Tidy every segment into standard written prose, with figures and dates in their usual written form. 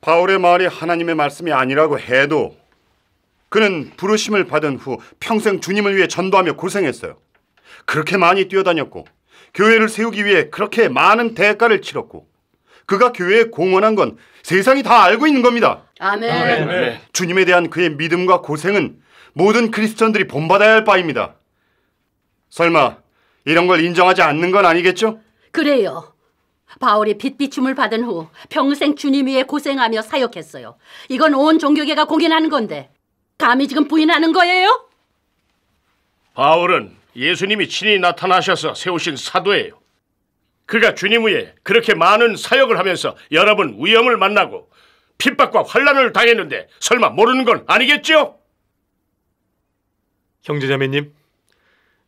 바울의 말이 하나님의 말씀이 아니라고 해도 그는 부르심을 받은 후 평생 주님을 위해 전도하며 고생했어요. 그렇게 많이 뛰어다녔고 교회를 세우기 위해 그렇게 많은 대가를 치렀고 그가 교회에 공헌한 건 세상이 다 알고 있는 겁니다. 아멘. 아멘. 주님에 대한 그의 믿음과 고생은 모든 크리스천들이 본받아야 할 바입니다. 설마 이런 걸 인정하지 않는 건 아니겠죠? 그래요. 바울이 빛비춤을 받은 후 평생 주님 위해 고생하며 사역했어요. 이건 온 종교계가 공인하는 건데 감히 지금 부인하는 거예요? 바울은 예수님이 친히 나타나셔서 세우신 사도예요. 그가 주님 위해 그렇게 많은 사역을 하면서 여러 번 위험을 만나고 핍박과 환난을 당했는데 설마 모르는 건 아니겠죠? 형제자매님,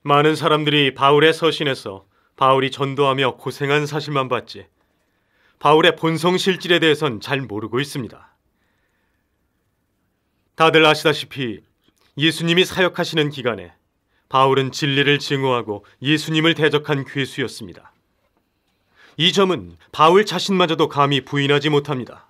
많은 사람들이 바울의 서신에서 바울이 전도하며 고생한 사실만 봤지 바울의 본성 실질에 대해선 잘 모르고 있습니다. 다들 아시다시피 예수님이 사역하시는 기간에 바울은 진리를 증오하고 예수님을 대적한 괴수였습니다. 이 점은 바울 자신마저도 감히 부인하지 못합니다.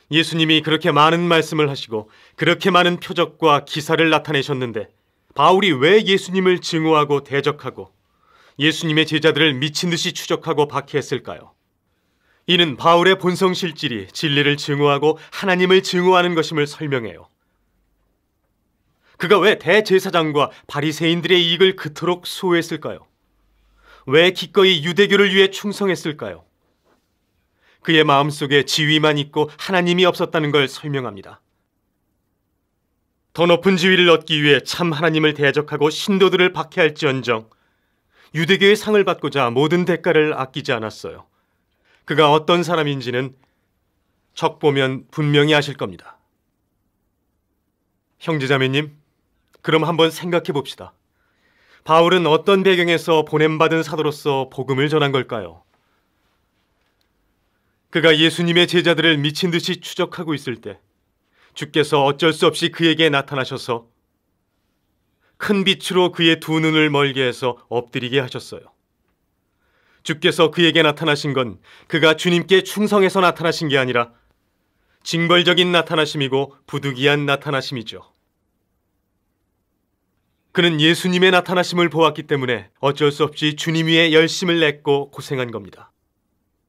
예수님이 그렇게 많은 말씀을 하시고 그렇게 많은 표적과 기사를 나타내셨는데 바울이 왜 예수님을 증오하고 대적하고 예수님의 제자들을 미친 듯이 추적하고 박해했을까요? 이는 바울의 본성 실질이 진리를 증오하고 하나님을 증오하는 것임을 설명해요. 그가 왜 대제사장과 바리새인들의 이익을 그토록 수호했을까요? 왜 기꺼이 유대교를 위해 충성했을까요? 그의 마음속에 지위만 있고 하나님이 없었다는 걸 설명합니다. 더 높은 지위를 얻기 위해 참 하나님을 대적하고 신도들을 박해할지언정 유대교의 상을 받고자 모든 대가를 아끼지 않았어요. 그가 어떤 사람인지는 적 보면 분명히 아실 겁니다. 형제자매님, 그럼 한번 생각해 봅시다. 바울은 어떤 배경에서 보냄받은 사도로서 복음을 전한 걸까요? 그가 예수님의 제자들을 미친 듯이 추적하고 있을 때 주께서 어쩔 수 없이 그에게 나타나셔서 큰 빛으로 그의 두 눈을 멀게 해서 엎드리게 하셨어요. 주께서 그에게 나타나신 건 그가 주님께 충성해서 나타나신 게 아니라 징벌적인 나타나심이고 부득이한 나타나심이죠. 그는 예수님의 나타나심을 보았기 때문에 어쩔 수 없이 주님 위에 열심을 냈고 고생한 겁니다.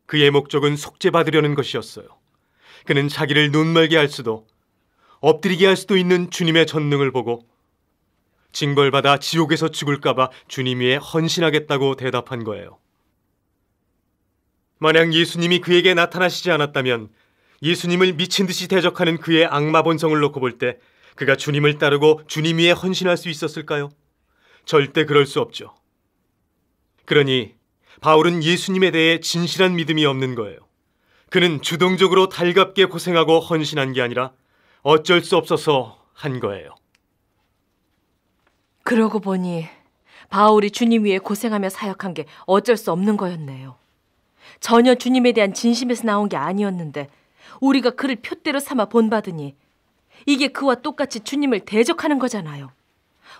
그의 목적은 속죄받으려는 것이었어요. 그는 자기를 눈멀게 할 수도 엎드리게 할 수도 있는 주님의 전능을 보고 징벌받아 지옥에서 죽을까 봐 주님 위에 헌신하겠다고 대답한 거예요. 만약 예수님이 그에게 나타나시지 않았다면 예수님을 미친 듯이 대적하는 그의 악마 본성을 놓고 볼 때 그가 주님을 따르고 주님 위에 헌신할 수 있었을까요? 절대 그럴 수 없죠. 그러니 바울은 예수님에 대해 진실한 믿음이 없는 거예요. 그는 주동적으로 달갑게 고생하고 헌신한 게 아니라 어쩔 수 없어서 한 거예요. 그러고 보니 바울이 주님 위해 고생하며 사역한 게 어쩔 수 없는 거였네요. 전혀 주님에 대한 진심에서 나온 게 아니었는데 우리가 그를 표대로 삼아 본받으니 이게 그와 똑같이 주님을 대적하는 거잖아요.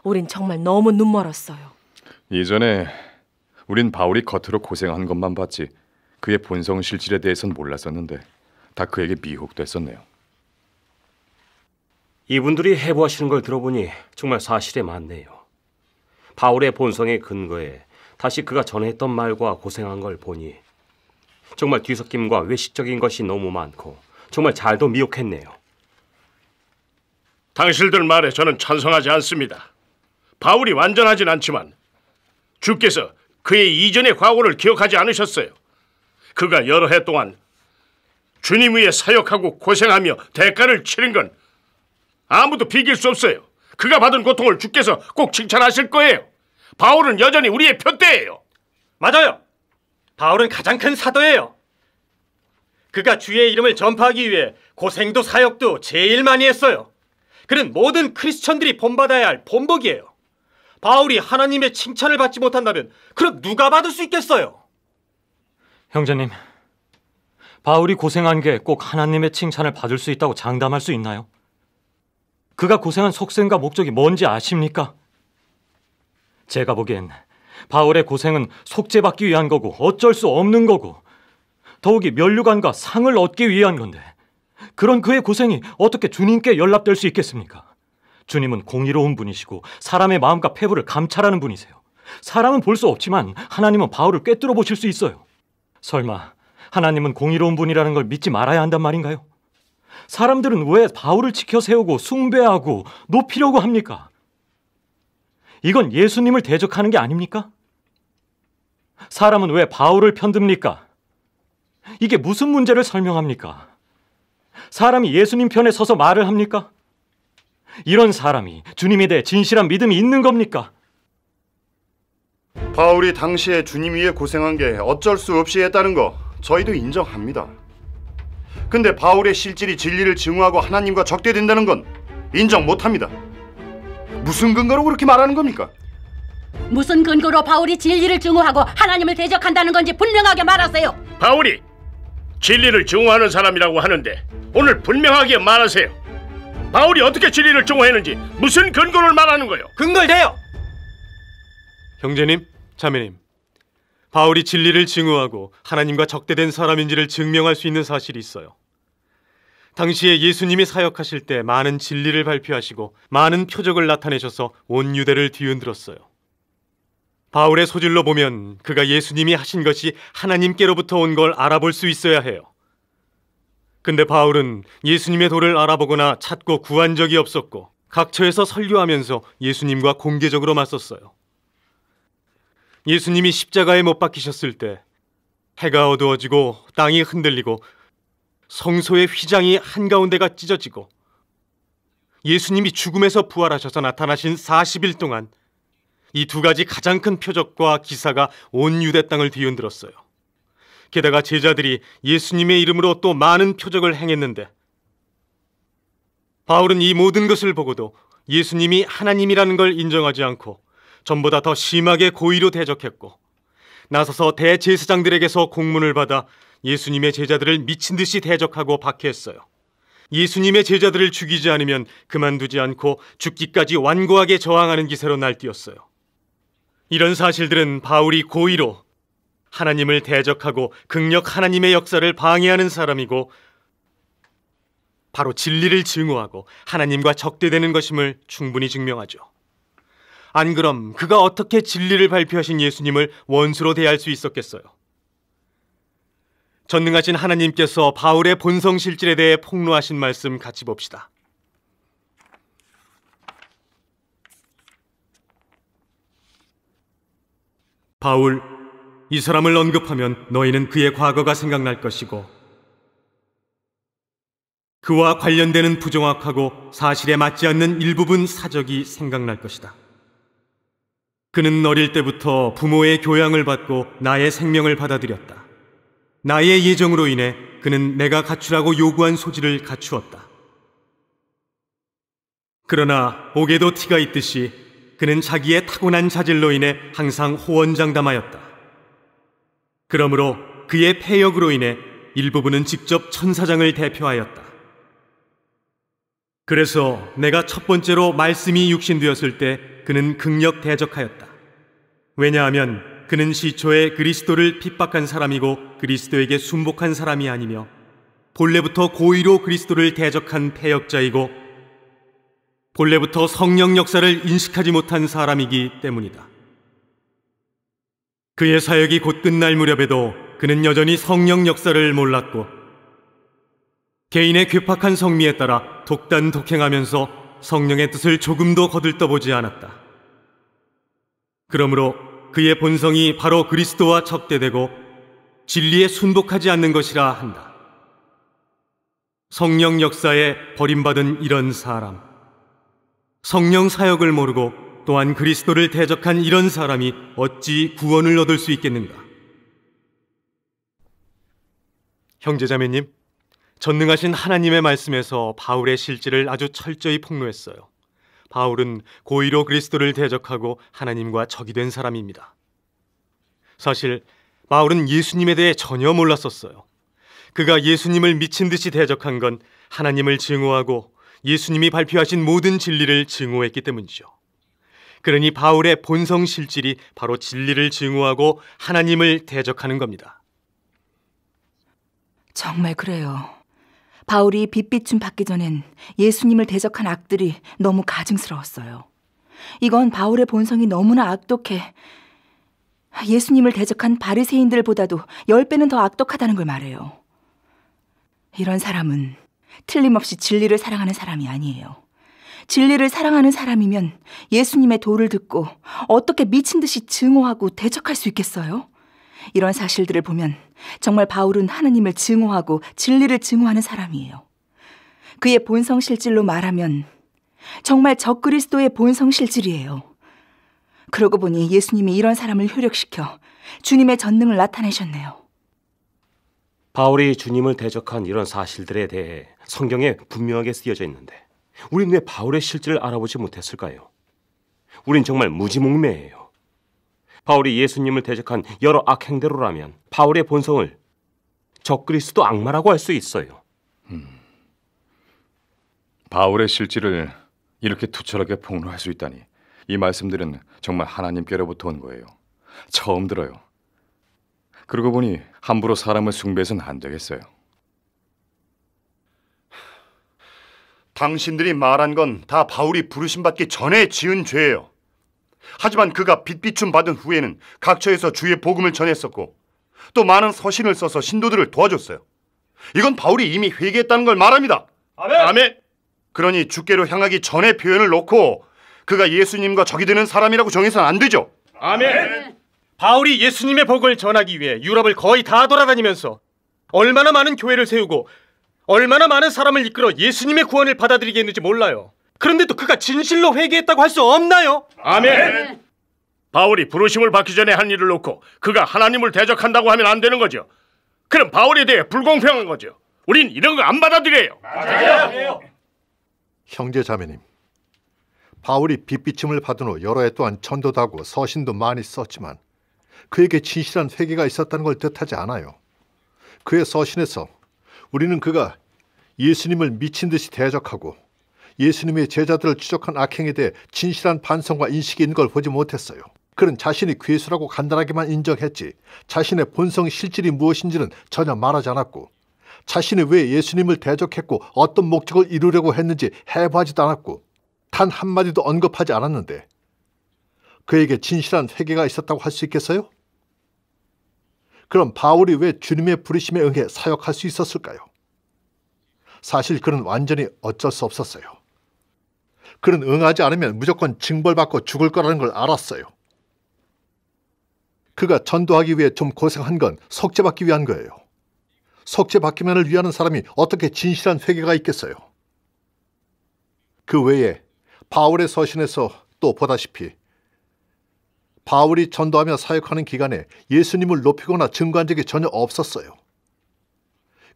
우린 정말 너무 눈멀었어요. 이전에 우린 바울이 겉으로 고생한 것만 봤지 그의 본성 실질에 대해서는 몰랐었는데 다 그에게 미혹됐었네요. 이분들이 해부하시는 걸 들어보니 정말 사실에 맞네요. 바울의 본성의 근거에 다시 그가 전에 했던 말과 고생한 걸 보니 정말 뒤섞임과 외식적인 것이 너무 많고 정말 잘도 미혹했네요. 당신들 말에 저는 찬성하지 않습니다. 바울이 완전하진 않지만 주께서 그의 이전의 과거를 기억하지 않으셨어요. 그가 여러 해 동안 주님 위해 사역하고 고생하며 대가를 치른 건 아무도 비길 수 없어요. 그가 받은 고통을 주께서 꼭 칭찬하실 거예요. 바울은 여전히 우리의 표대예요. 맞아요. 바울은 가장 큰 사도예요. 그가 주의 이름을 전파하기 위해 고생도 사역도 제일 많이 했어요. 그는 모든 크리스천들이 본받아야 할 본보기예요. 바울이 하나님의 칭찬을 받지 못한다면 그럼 누가 받을 수 있겠어요? 형제님, 바울이 고생한 게 꼭 하나님의 칭찬을 받을 수 있다고 장담할 수 있나요? 그가 고생한 속셈과 목적이 뭔지 아십니까? 제가 보기엔 바울의 고생은 속죄받기 위한 거고 어쩔 수 없는 거고 더욱이 면류관과 상을 얻기 위한 건데 그런 그의 고생이 어떻게 주님께 연락될 수 있겠습니까? 주님은 공의로운 분이시고 사람의 마음과 폐부를 감찰하는 분이세요. 사람은 볼 수 없지만 하나님은 바울을 꿰뚫어 보실 수 있어요. 설마 하나님은 공의로운 분이라는 걸 믿지 말아야 한단 말인가요? 사람들은 왜 바울을 지켜 세우고 숭배하고 높이려고 합니까? 이건 예수님을 대적하는 게 아닙니까? 사람은 왜 바울을 편듭니까? 이게 무슨 문제를 설명합니까? 사람이 예수님 편에 서서 말을 합니까? 이런 사람이 주님에 대해 진실한 믿음이 있는 겁니까? 바울이 당시에 주님 위에 고생한 게 어쩔 수 없이 했다는 거 저희도 인정합니다. 근데 바울의 실질이 진리를 증오하고 하나님과 적대된다는 건 인정 못합니다. 무슨 근거로 그렇게 말하는 겁니까? 무슨 근거로 바울이 진리를 증오하고 하나님을 대적한다는 건지 분명하게 말하세요. 바울이 진리를 증오하는 사람이라고 하는데 오늘 분명하게 말하세요. 바울이 어떻게 진리를 증오했는지 무슨 근거를 말하는 거예요? 근거를 대요! 형제님, 자매님, 바울이 진리를 증오하고 하나님과 적대된 사람인지를 증명할 수 있는 사실이 있어요. 당시에 예수님이 사역하실 때 많은 진리를 발표하시고 많은 표적을 나타내셔서 온 유대를 뒤흔들었어요. 바울의 소질로 보면 그가 예수님이 하신 것이 하나님께로부터 온 걸 알아볼 수 있어야 해요. 근데 바울은 예수님의 도를 알아보거나 찾고 구한 적이 없었고 각처에서 설교하면서 예수님과 공개적으로 맞섰어요. 예수님이 십자가에 못 박히셨을 때 해가 어두워지고 땅이 흔들리고 성소의 휘장이 한가운데가 찢어지고 예수님이 죽음에서 부활하셔서 나타나신 40일 동안 이 두 가지 가장 큰 표적과 기사가 온 유대 땅을 뒤흔들었어요. 게다가 제자들이 예수님의 이름으로 또 많은 표적을 행했는데 바울은 이 모든 것을 보고도 예수님이 하나님이라는 걸 인정하지 않고 전보다 더 심하게 고의로 대적했고 나서서 대제사장들에게서 공문을 받아 예수님의 제자들을 미친 듯이 대적하고 박해했어요. 예수님의 제자들을 죽이지 않으면 그만두지 않고 죽기까지 완고하게 저항하는 기세로 날뛰었어요. 이런 사실들은 바울이 고의로 하나님을 대적하고 극력 하나님의 역사를 방해하는 사람이고 바로 진리를 증오하고 하나님과 적대되는 것임을 충분히 증명하죠. 안 그럼 그가 어떻게 진리를 발표하신 예수님을 원수로 대할 수 있었겠어요? 전능하신 하나님께서 바울의 본성 실질에 대해 폭로하신 말씀 같이 봅시다. 바울, 이 사람을 언급하면 너희는 그의 과거가 생각날 것이고 그와 관련되는 부정확하고 사실에 맞지 않는 일부분 사적이 생각날 것이다. 그는 어릴 때부터 부모의 교양을 받고 나의 생명을 받아들였다. 나의 예정으로 인해 그는 내가 갖추라고 요구한 소질을 갖추었다. 그러나 옥에도 티가 있듯이 그는 자기의 타고난 자질로 인해 항상 호언장담하였다. 그러므로 그의 폐역으로 인해 일부분은 직접 천사장을 대표하였다. 그래서 내가 첫 번째로 말씀이 육신되었을 때 그는 극력 대적하였다. 왜냐하면 그는 시초에 그리스도를 핍박한 사람이고 그리스도에게 순복한 사람이 아니며 본래부터 고의로 그리스도를 대적한 폐역자이고 본래부터 성령 역사를 인식하지 못한 사람이기 때문이다. 그의 사역이 곧 끝날 무렵에도 그는 여전히 성령 역사를 몰랐고 개인의 괴팍한 성미에 따라 독단독행하면서 성령의 뜻을 조금도 거들떠보지 않았다. 그러므로 그의 본성이 바로 그리스도와 적대되고 진리에 순복하지 않는 것이라 한다. 성령 역사에 버림받은 이런 사람, 성령 사역을 모르고 또한 그리스도를 대적한 이런 사람이 어찌 구원을 얻을 수 있겠는가? 형제자매님, 전능하신 하나님의 말씀에서 바울의 실질을 아주 철저히 폭로했어요. 바울은 고의로 그리스도를 대적하고 하나님과 적이 된 사람입니다. 사실 바울은 예수님에 대해 전혀 몰랐었어요. 그가 예수님을 미친 듯이 대적한 건 하나님을 증오하고 예수님이 발표하신 모든 진리를 증오했기 때문이죠. 그러니 바울의 본성 실질이 바로 진리를 증오하고 하나님을 대적하는 겁니다. 정말 그래요. 바울이 빚비춤 받기 전엔 예수님을 대적한 악들이 너무 가증스러웠어요. 이건 바울의 본성이 너무나 악독해 예수님을 대적한 바리새인들보다도 10배는 더 악독하다는 걸 말해요. 이런 사람은 틀림없이 진리를 사랑하는 사람이 아니에요. 진리를 사랑하는 사람이면 예수님의 도를 듣고 어떻게 미친 듯이 증오하고 대적할 수 있겠어요? 이런 사실들을 보면 정말 바울은 하느님을 증오하고 진리를 증오하는 사람이에요. 그의 본성 실질로 말하면 정말 적그리스도의 본성 실질이에요. 그러고 보니 예수님이 이런 사람을 효력시켜 주님의 전능을 나타내셨네요. 바울이 주님을 대적한 이런 사실들에 대해 성경에 분명하게 쓰여져 있는데 우린 왜 바울의 실질을 알아보지 못했을까요? 우린 정말 무지몽매예요. 바울이 예수님을 대적한 여러 악행대로라면 바울의 본성을 적그리스도 악마라고 할 수 있어요. 바울의 실질을 이렇게 투철하게 폭로할 수 있다니 이 말씀들은 정말 하나님께로부터 온 거예요. 처음 들어요. 그러고 보니 함부로 사람을 숭배해서는 안 되겠어요. 당신들이 말한 건 다 바울이 부르심받기 전에 지은 죄예요. 하지만 그가 빚비춤 받은 후에는 각처에서 주의 복음을 전했었고 또 많은 서신을 써서 신도들을 도와줬어요. 이건 바울이 이미 회개했다는 걸 말합니다. 아멘. 아멘. 그러니 주께로 향하기 전에 표현을 놓고 그가 예수님과 적이 되는 사람이라고 정해서는 안 되죠. 아멘. 바울이 예수님의 복음을 전하기 위해 유럽을 거의 다 돌아다니면서 얼마나 많은 교회를 세우고 얼마나 많은 사람을 이끌어 예수님의 구원을 받아들이게 했는지 몰라요. 그런데도 그가 진실로 회개했다고 할 수 없나요? 아멘. 바울이 부르심을 받기 전에 한 일을 놓고 그가 하나님을 대적한다고 하면 안 되는 거죠. 그럼 바울에 대해 불공평한 거죠. 우린 이런 거 안 받아들여요. 맞아요. 형제 자매님, 바울이 빚비침을 받은 후 여러 해 동안 전도도 하고 서신도 많이 썼지만 그에게 진실한 회개가 있었다는 걸 뜻하지 않아요. 그의 서신에서 우리는 그가 예수님을 미친 듯이 대적하고 예수님의 제자들을 추적한 악행에 대해 진실한 반성과 인식이 있는 걸 보지 못했어요. 그는 자신이 괴수라고 간단하게만 인정했지 자신의 본성 실질이 무엇인지는 전혀 말하지 않았고 자신이 왜 예수님을 대적했고 어떤 목적을 이루려고 했는지 해부하지도 않았고 단 한마디도 언급하지 않았는데 그에게 진실한 회개가 있었다고 할 수 있겠어요? 그럼 바울이 왜 주님의 부르심에 응해 사역할 수 있었을까요? 사실 그는 완전히 어쩔 수 없었어요. 그는 응하지 않으면 무조건 징벌받고 죽을 거라는 걸 알았어요. 그가 전도하기 위해 좀 고생한 건 속죄받기 위한 거예요. 속죄받기만을 위하는 사람이 어떻게 진실한 회개가 있겠어요? 그 외에 바울의 서신에서 또 보다시피 바울이 전도하며 사역하는 기간에 예수님을 높이거나 증거한 적이 전혀 없었어요.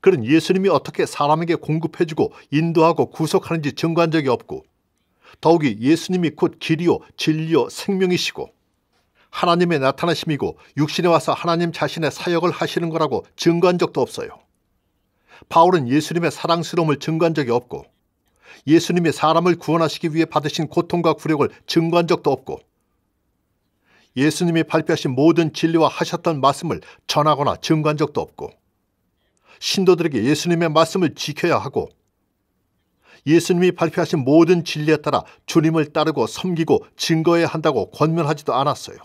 그는 예수님이 어떻게 사람에게 공급해주고 인도하고 구속하는지 증거한 적이 없고 더욱이 예수님이 곧 길이요 진리요 생명이시고 하나님의 나타나심이고 육신에 와서 하나님 자신의 사역을 하시는 거라고 증거한 적도 없어요. 바울은 예수님의 사랑스러움을 증거한 적이 없고 예수님이 사람을 구원하시기 위해 받으신 고통과 굴욕을 증거한 적도 없고 예수님이 발표하신 모든 진리와 하셨던 말씀을 전하거나 증거한 적도 없고 신도들에게 예수님의 말씀을 지켜야 하고 예수님이 발표하신 모든 진리에 따라 주님을 따르고 섬기고 증거해야 한다고 권면하지도 않았어요.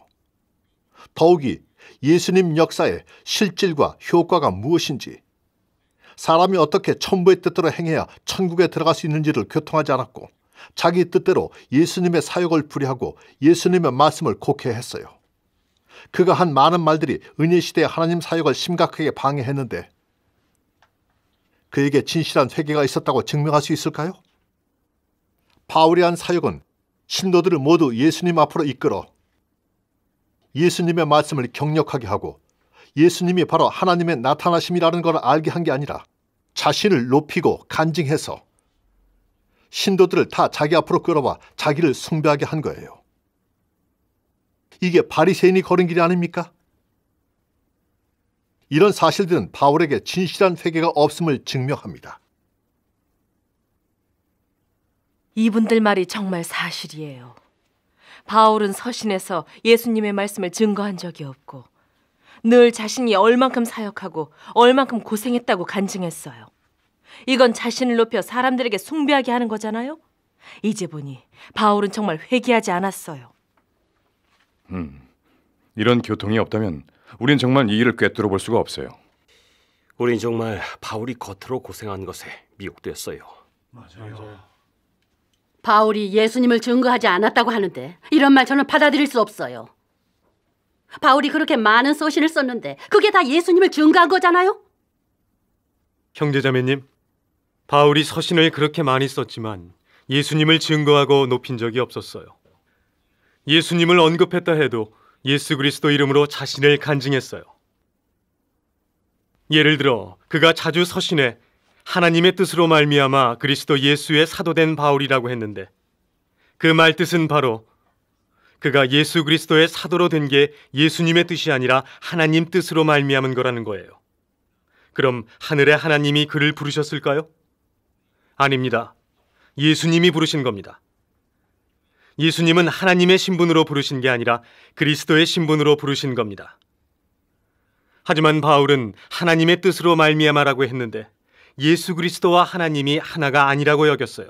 더욱이 예수님 역사의 실질과 효과가 무엇인지 사람이 어떻게 천부의 뜻대로 행해야 천국에 들어갈 수 있는지를 교통하지 않았고 자기 뜻대로 예수님의 사역을 불이하고 예수님의 말씀을 곡해했어요. 그가 한 많은 말들이 은혜시대의 하나님 사역을 심각하게 방해했는데 그에게 진실한 회개가 있었다고 증명할 수 있을까요? 바울이 한 사역은 신도들을 모두 예수님 앞으로 이끌어 예수님의 말씀을 경력하게 하고 예수님이 바로 하나님의 나타나심이라는 걸 알게 한 게 아니라 자신을 높이고 간증해서 신도들을 다 자기 앞으로 끌어와 자기를 숭배하게 한 거예요. 이게 바리새인이 걸은 길이 아닙니까? 이런 사실들은 바울에게 진실한 회개가 없음을 증명합니다. 이분들 말이 정말 사실이에요. 바울은 서신에서 예수님의 말씀을 증거한 적이 없고 늘 자신이 얼만큼 사역하고 얼만큼 고생했다고 간증했어요. 이건 자신을 높여 사람들에게 숭배하게 하는 거잖아요. 이제 보니 바울은 정말 회개하지 않았어요. 이런 교통이 없다면 우린 정말 이 일을 꿰뚫어 볼 수가 없어요. 우린 정말 바울이 겉으로 고생한 것에 미혹되었어요. 바울이 예수님을 증거하지 않았다고 하는데 이런 말 저는 받아들일 수 없어요. 바울이 그렇게 많은 서신을 썼는데 그게 다 예수님을 증거한 거잖아요. 형제자매님, 바울이 서신을 그렇게 많이 썼지만 예수님을 증거하고 높인 적이 없었어요. 예수님을 언급했다 해도 예수 그리스도 이름으로 자신을 간증했어요. 예를 들어 그가 자주 서신에 하나님의 뜻으로 말미암아 그리스도 예수의 사도된 바울이라고 했는데 그 말 뜻은 바로 그가 예수 그리스도의 사도로 된 게 예수님의 뜻이 아니라 하나님 뜻으로 말미암은 거라는 거예요. 그럼 하늘의 하나님이 그를 부르셨을까요? 아닙니다. 예수님이 부르신 겁니다. 예수님은 하나님의 신분으로 부르신 게 아니라 그리스도의 신분으로 부르신 겁니다. 하지만 바울은 하나님의 뜻으로 말미암아라고 했는데 예수 그리스도와 하나님이 하나가 아니라고 여겼어요.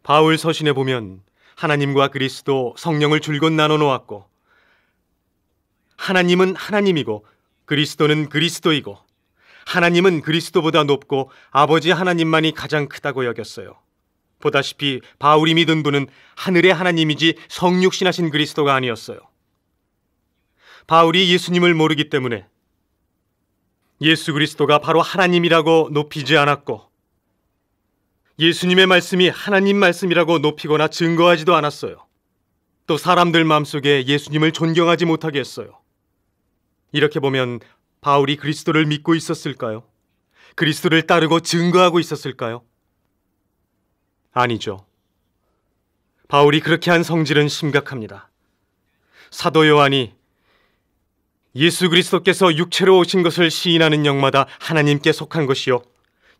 바울 서신에 보면 하나님과 그리스도, 성령을 줄곧 나눠 놓았고 하나님은 하나님이고 그리스도는 그리스도이고 하나님은 그리스도보다 높고 아버지 하나님만이 가장 크다고 여겼어요. 보다시피 바울이 믿은 분은 하늘의 하나님이지 성육신하신 그리스도가 아니었어요. 바울이 예수님을 모르기 때문에 예수 그리스도가 바로 하나님이라고 높이지 않았고 예수님의 말씀이 하나님 말씀이라고 높이거나 증거하지도 않았어요. 또 사람들 마음속에 예수님을 존경하지 못하게 했어요. 이렇게 보면 바울이 그리스도를 믿고 있었을까요? 그리스도를 따르고 증거하고 있었을까요? 아니죠. 바울이 그렇게 한 성질은 심각합니다. 사도 요한이 예수 그리스도께서 육체로 오신 것을 시인하는 영마다 하나님께 속한 것이요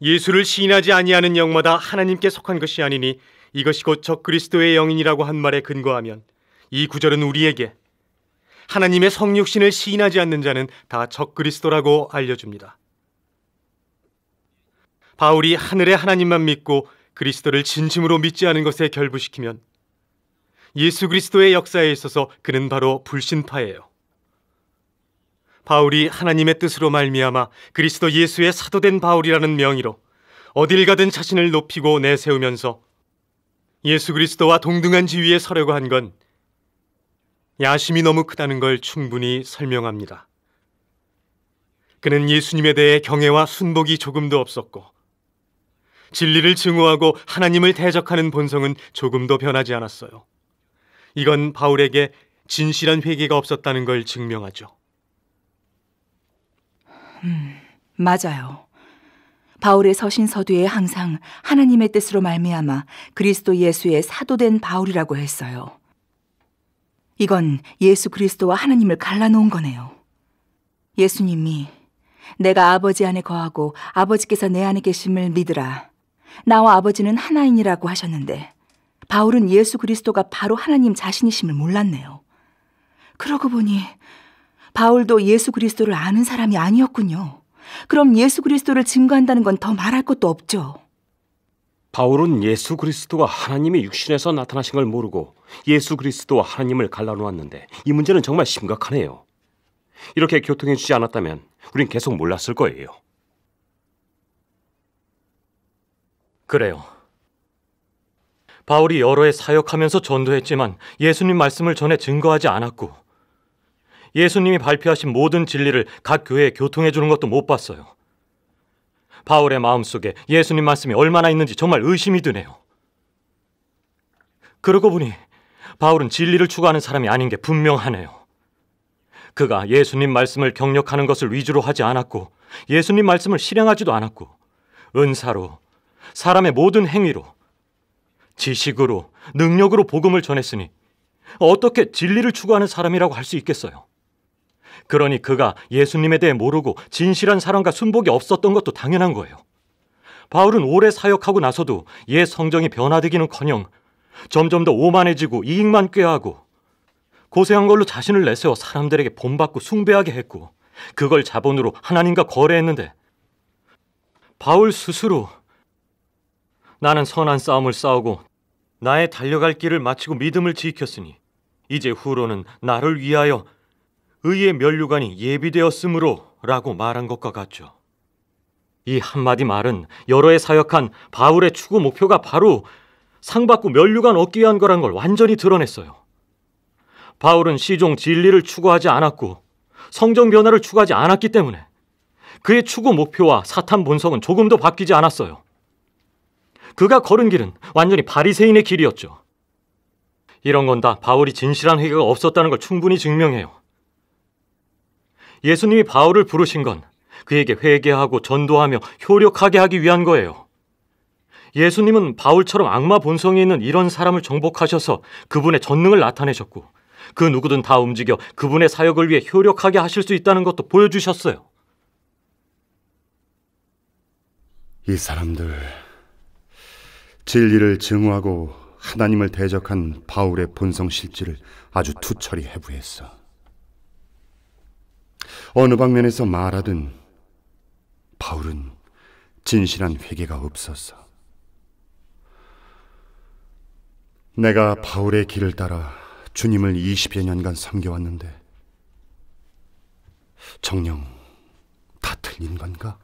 예수를 시인하지 아니하는 영마다 하나님께 속한 것이 아니니 이것이 곧 적 그리스도의 영이라고 한 말에 근거하면 이 구절은 우리에게 하나님의 성육신을 시인하지 않는 자는 다 적 그리스도라고 알려줍니다. 바울이 하늘의 하나님만 믿고 그리스도를 진심으로 믿지 않은 것에 결부시키면 예수 그리스도의 역사에 있어서 그는 바로 불신파예요. 바울이 하나님의 뜻으로 말미암아 그리스도 예수의 사도된 바울이라는 명의로 어딜 가든 자신을 높이고 내세우면서 예수 그리스도와 동등한 지위에 서려고 한 건 야심이 너무 크다는 걸 충분히 설명합니다. 그는 예수님에 대해 경외와 순복이 조금도 없었고 진리를 증오하고 하나님을 대적하는 본성은 조금도 변하지 않았어요. 이건 바울에게 진실한 회개가 없었다는 걸 증명하죠. 맞아요. 바울의 서신 서두에 항상 하나님의 뜻으로 말미암아 그리스도 예수의 사도된 바울이라고 했어요. 이건 예수 그리스도와 하나님을 갈라놓은 거네요. 예수님이 내가 아버지 안에 거하고 아버지께서 내 안에 계심을 믿으라. 나와 아버지는 하나이니라고 하셨는데 바울은 예수 그리스도가 바로 하나님 자신이심을 몰랐네요. 그러고 보니 바울도 예수 그리스도를 아는 사람이 아니었군요. 그럼 예수 그리스도를 증거한다는 건 더 말할 것도 없죠. 바울은 예수 그리스도가 하나님의 육신에서 나타나신 걸 모르고 예수 그리스도와 하나님을 갈라놓았는데 이 문제는 정말 심각하네요. 이렇게 교통해 주지 않았다면 우린 계속 몰랐을 거예요. 그래요. 바울이 여러 해 사역하면서 전도했지만 예수님 말씀을 전해 증거하지 않았고 예수님이 발표하신 모든 진리를 각 교회에 교통해 주는 것도 못 봤어요. 바울의 마음속에 예수님 말씀이 얼마나 있는지 정말 의심이 드네요. 그러고 보니 바울은 진리를 추구하는 사람이 아닌 게 분명하네요. 그가 예수님 말씀을 경력하는 것을 위주로 하지 않았고 예수님 말씀을 실행하지도 않았고 은사로 사람의 모든 행위로 지식으로 능력으로 복음을 전했으니 어떻게 진리를 추구하는 사람이라고 할 수 있겠어요? 그러니 그가 예수님에 대해 모르고 진실한 사랑과 순복이 없었던 것도 당연한 거예요. 바울은 오래 사역하고 나서도 옛 성정이 변화되기는커녕 점점 더 오만해지고 이익만 꾀하고 고생한 걸로 자신을 내세워 사람들에게 본받고 숭배하게 했고 그걸 자본으로 하나님과 거래했는데 바울 스스로 나는 선한 싸움을 싸우고 나의 달려갈 길을 마치고 믿음을 지켰으니 이제 후로는 나를 위하여 의의 면류관이 예비되었으므로 라고 말한 것과 같죠. 이 한마디 말은 여러 해 사역한 바울의 추구 목표가 바로 상받고 면류관 얻기 위한 거란 걸 완전히 드러냈어요. 바울은 시종 진리를 추구하지 않았고 성정 변화를 추구하지 않았기 때문에 그의 추구 목표와 사탄 본성은 조금도 바뀌지 않았어요. 그가 걸은 길은 완전히 바리새인의 길이었죠. 이런 건 다 바울이 진실한 회개가 없었다는 걸 충분히 증명해요. 예수님이 바울을 부르신 건 그에게 회개하고 전도하며 효력하게 하기 위한 거예요. 예수님은 바울처럼 악마 본성이 있는 이런 사람을 정복하셔서 그분의 전능을 나타내셨고 그 누구든 다 움직여 그분의 사역을 위해 효력하게 하실 수 있다는 것도 보여주셨어요. 이 사람들 진리를 증오하고 하나님을 대적한 바울의 본성 실질을 아주 투철히 해부했어. 어느 방면에서 말하든 바울은 진실한 회개가 없었어. 내가 바울의 길을 따라 주님을 20여 년간 섬겨왔는데 정녕 다 틀린 건가?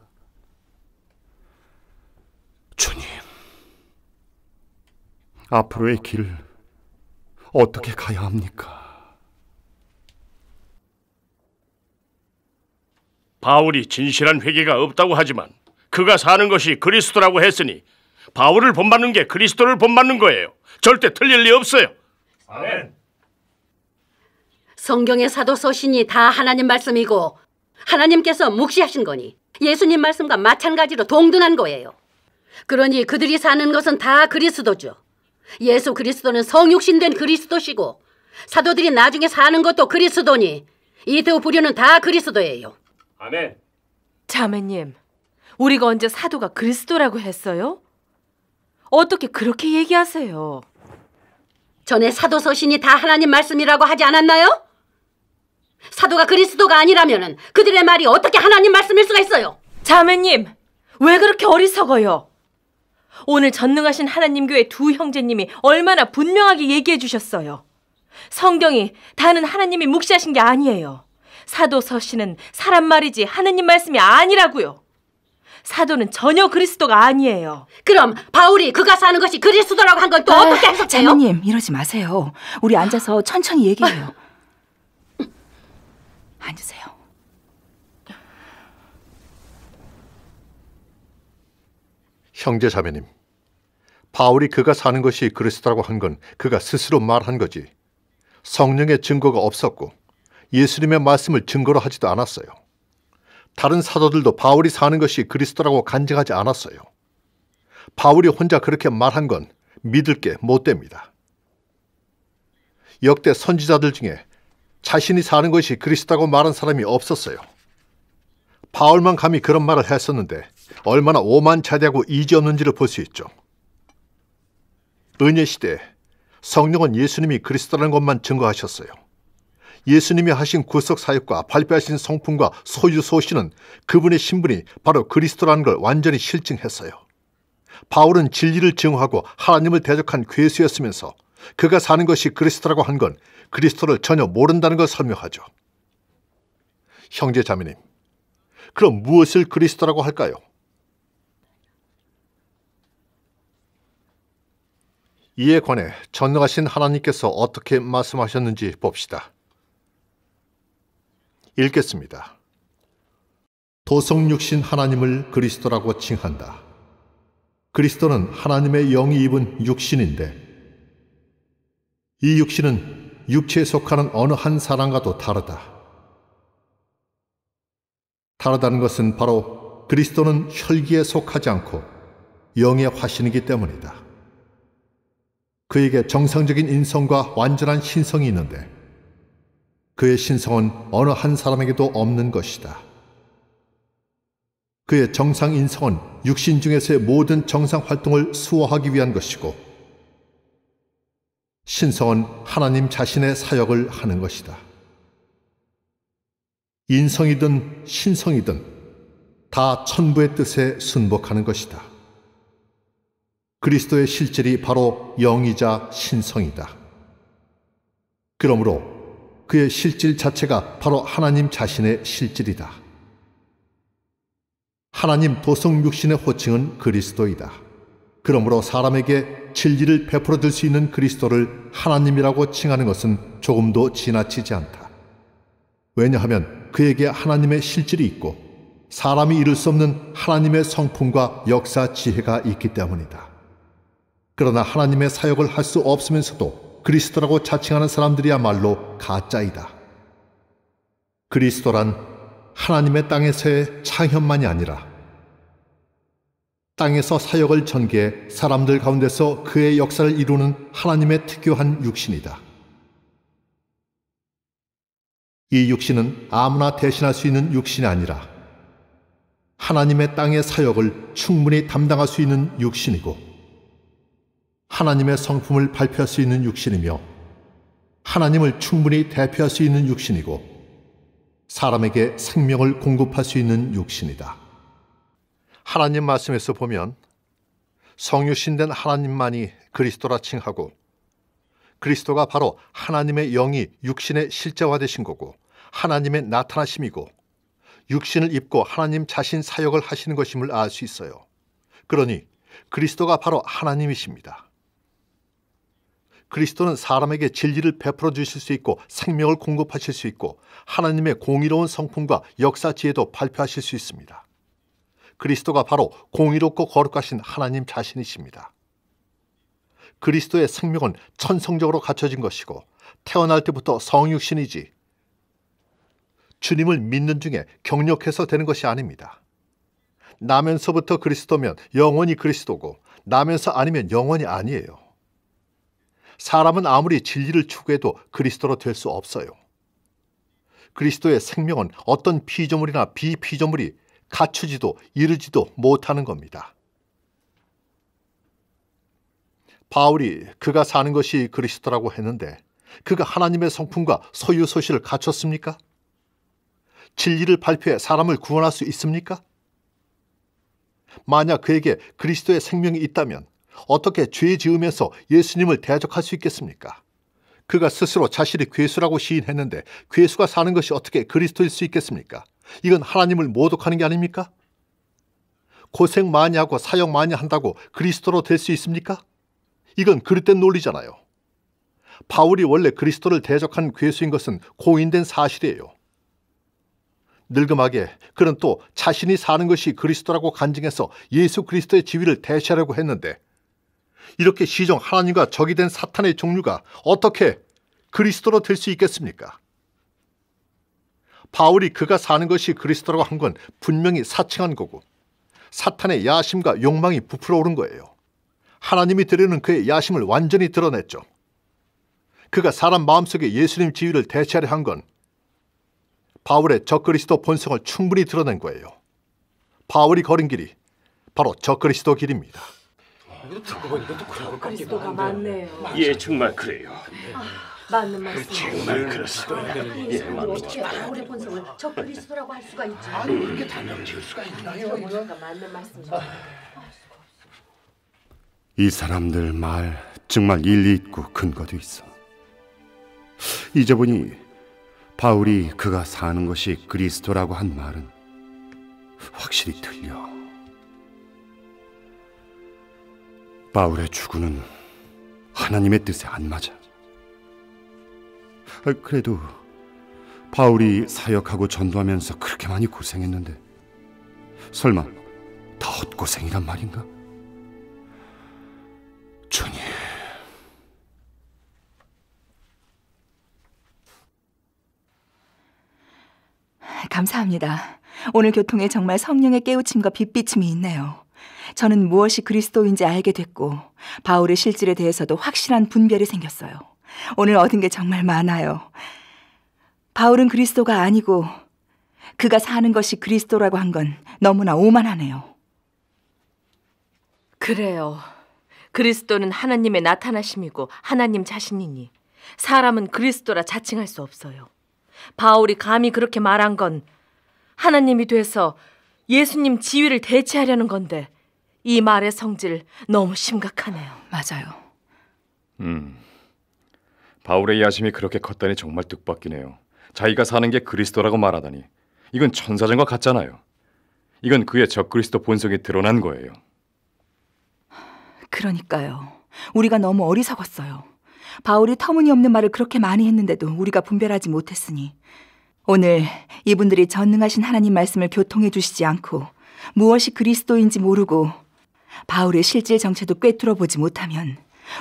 주님, 앞으로의 길을 어떻게 가야 합니까? 바울이 진실한 회개가 없다고 하지만 그가 사는 것이 그리스도라고 했으니 바울을 본받는 게 그리스도를 본받는 거예요. 절대 틀릴 리 없어요. 아멘. 성경의 사도 서신이 다 하나님 말씀이고 하나님께서 묵시하신 거니 예수님 말씀과 마찬가지로 동등한 거예요. 그러니 그들이 사는 것은 다 그리스도죠. 예수 그리스도는 성육신된 그리스도시고 사도들이 나중에 사는 것도 그리스도니 이 두 부류는 다 그리스도예요. 아멘. 자매님, 우리가 언제 사도가 그리스도라고 했어요? 어떻게 그렇게 얘기하세요? 전에 사도 서신이 다 하나님 말씀이라고 하지 않았나요? 사도가 그리스도가 아니라면 그들의 말이 어떻게 하나님 말씀일 수가 있어요? 자매님, 왜 그렇게 어리석어요? 오늘 전능하신 하나님 교회 두 형제님이 얼마나 분명하게 얘기해 주셨어요. 성경이 다는 하나님이 묵시하신 게 아니에요. 사도 서신은 사람 말이지 하느님 말씀이 아니라고요. 사도는 전혀 그리스도가 아니에요. 그럼 바울이 그가 사는 것이 그리스도라고 한 건 또 어떻게 해석해요? 자매님, 이러지 마세요. 우리 앉아서 천천히 얘기해요. 앉으세요. 형제 자매님, 바울이 그가 사는 것이 그리스도라고 한 건 그가 스스로 말한 거지 성령의 증거가 없었고 예수님의 말씀을 증거로 하지도 않았어요. 다른 사도들도 바울이 사는 것이 그리스도라고 간증하지 않았어요. 바울이 혼자 그렇게 말한 건 믿을 게 못 됩니다. 역대 선지자들 중에 자신이 사는 것이 그리스도라고 말한 사람이 없었어요. 바울만 감히 그런 말을 했었는데 얼마나 오만차대하고 이지 없는지를 볼 수 있죠. 은혜 시대에 성령은 예수님이 그리스도라는 것만 증거하셨어요. 예수님이 하신 구속 사역과 발표하신 성품과 소유 소신은 그분의 신분이 바로 그리스도라는 걸 완전히 실증했어요. 바울은 진리를 증오하고 하나님을 대적한 괴수였으면서 그가 사는 것이 그리스도라고 한 건 그리스도를 전혀 모른다는 걸 설명하죠. 형제 자매님, 그럼 무엇을 그리스도라고 할까요? 이에 관해 전능하신 하나님께서 어떻게 말씀하셨는지 봅시다. 읽겠습니다. 도성육신 하나님을 그리스도라고 칭한다. 그리스도는 하나님의 영이 입은 육신인데 이 육신은 육체에 속하는 어느 한 사람과도 다르다. 다르다는 것은 바로 그리스도는 혈기에 속하지 않고 영의 화신이기 때문이다. 그에게 정상적인 인성과 완전한 신성이 있는데 그의 신성은 어느 한 사람에게도 없는 것이다. 그의 정상 인성은 육신 중에서의 모든 정상 활동을 수호하기 위한 것이고 신성은 하나님 자신의 사역을 하는 것이다. 인성이든 신성이든 다 천부의 뜻에 순복하는 것이다. 그리스도의 실질이 바로 영이자 신성이다. 그러므로 그의 실질 자체가 바로 하나님 자신의 실질이다. 하나님 도성 육신의 호칭은 그리스도이다. 그러므로 사람에게 진리를 베풀어 줄 수 있는 그리스도를 하나님이라고 칭하는 것은 조금도 지나치지 않다. 왜냐하면 그에게 하나님의 실질이 있고 사람이 이룰 수 없는 하나님의 성품과 역사 지혜가 있기 때문이다. 그러나 하나님의 사역을 할 수 없으면서도 그리스도라고 자칭하는 사람들이야말로 가짜이다. 그리스도란 하나님의 땅에서의 창현만이 아니라 땅에서 사역을 전개해 사람들 가운데서 그의 역사를 이루는 하나님의 특유한 육신이다. 이 육신은 아무나 대신할 수 있는 육신이 아니라 하나님의 땅의 사역을 충분히 담당할 수 있는 육신이고 하나님의 성품을 발표할 수 있는 육신이며 하나님을 충분히 대표할 수 있는 육신이고 사람에게 생명을 공급할 수 있는 육신이다. 하나님 말씀에서 보면 성육신된 하나님만이 그리스도라 칭하고 그리스도가 바로 하나님의 영이 육신의 실제화되신 거고 하나님의 나타나심이고 육신을 입고 하나님 자신 사역을 하시는 것임을 알 수 있어요. 그러니 그리스도가 바로 하나님이십니다. 그리스도는 사람에게 진리를 베풀어 주실 수 있고 생명을 공급하실 수 있고 하나님의 공의로운 성품과 역사 지혜도 발표하실 수 있습니다. 그리스도가 바로 공의롭고 거룩하신 하나님 자신이십니다. 그리스도의 생명은 천성적으로 갖춰진 것이고 태어날 때부터 성육신이지 주님을 믿는 중에 경력해서 되는 것이 아닙니다. 나면서부터 그리스도면 영원히 그리스도고 나면서 아니면 영원히 아니에요. 사람은 아무리 진리를 추구해도 그리스도로 될 수 없어요. 그리스도의 생명은 어떤 피조물이나 비피조물이 갖추지도 이루지도 못하는 겁니다. 바울이 그가 사는 것이 그리스도라고 했는데 그가 하나님의 성품과 소유소실을 갖췄습니까? 진리를 발표해 사람을 구원할 수 있습니까? 만약 그에게 그리스도의 생명이 있다면 어떻게 죄 지으면서 예수님을 대적할 수 있겠습니까? 그가 스스로 자신이 괴수라고 시인했는데 괴수가 사는 것이 어떻게 그리스도일 수 있겠습니까? 이건 하나님을 모독하는 게 아닙니까? 고생 많이 하고 사역 많이 한다고 그리스도로 될 수 있습니까? 이건 그릇된 논리잖아요. 바울이 원래 그리스도를 대적한 괴수인 것은 공인된 사실이에요. 늙음하게 그는 또 자신이 사는 것이 그리스도라고 간증해서 예수 그리스도의 지위를 대체하려고 했는데 이렇게 시종 하나님과 적이 된 사탄의 종류가 어떻게 그리스도로 될 수 있겠습니까? 바울이 그가 사는 것이 그리스도라고 한 건 분명히 사칭한 거고 사탄의 야심과 욕망이 부풀어 오른 거예요. 하나님이 드리는 그의 야심을 완전히 드러냈죠. 그가 사람 마음속에 예수님 지위를 대체하려 한 건 바울의 적그리스도 본성을 충분히 드러낸 거예요. 바울이 걸은 길이 바로 적그리스도 길입니다. 그리스도가 맞네요. 예, 정말 그래요. 맞는 말씀. 정말 그렇습니다. 예, 어떻게 바울의 본성을 저 그리스도라고 할 수가 있죠? 그렇게 단정 지을 수가 있나요? 맞는 말씀. 이 사람들 말 정말 일리 있고 근거도 있어. 이제 보니 바울이 그가 사는 것이 그리스도라고 한 말은 확실히 틀려. 바울의 추구는 하나님의 뜻에 안 맞아. 그래도 바울이 사역하고 전도하면서 그렇게 많이 고생했는데 설마 다 헛고생이란 말인가? 주님, 감사합니다. 오늘 교통에 정말 성령의 깨우침과 빛비침이 있네요. 저는 무엇이 그리스도인지 알게 됐고 바울의 실질에 대해서도 확실한 분별이 생겼어요. 오늘 얻은 게 정말 많아요. 바울은 그리스도가 아니고 그가 사는 것이 그리스도라고 한 건 너무나 오만하네요. 그래요. 그리스도는 하나님의 나타나심이고 하나님 자신이니 사람은 그리스도라 자칭할 수 없어요. 바울이 감히 그렇게 말한 건 하나님이 돼서 예수님 지위를 대체하려는 건데 이 말의 성질 너무 심각하네요. 맞아요. 바울의 야심이 그렇게 컸다니 정말 뜻밖이네요. 자기가 사는 게 그리스도라고 말하다니 이건 천사전과 같잖아요. 이건 그의 적그리스도 본성이 드러난 거예요. 그러니까요. 우리가 너무 어리석었어요. 바울이 터무니없는 말을 그렇게 많이 했는데도 우리가 분별하지 못했으니 오늘 이분들이 전능하신 하나님 말씀을 교통해 주시지 않고 무엇이 그리스도인지 모르고 바울의 실질 정체도 꿰뚫어 보지 못하면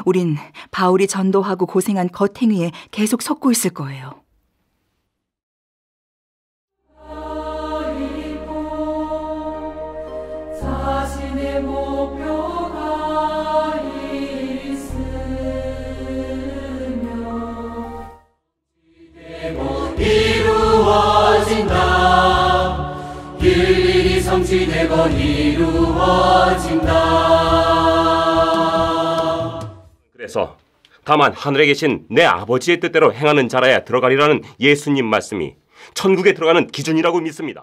우린 바울이 전도하고 고생한 겉행위에 계속 속고 있을 거예요. 이루어진다. 일일이 성취되고 이루어진다. 그래서 다만 하늘에 계신 내 아버지의 뜻대로 행하는 자라야 들어가리라는 예수님 말씀이 천국에 들어가는 기준이라고 믿습니다.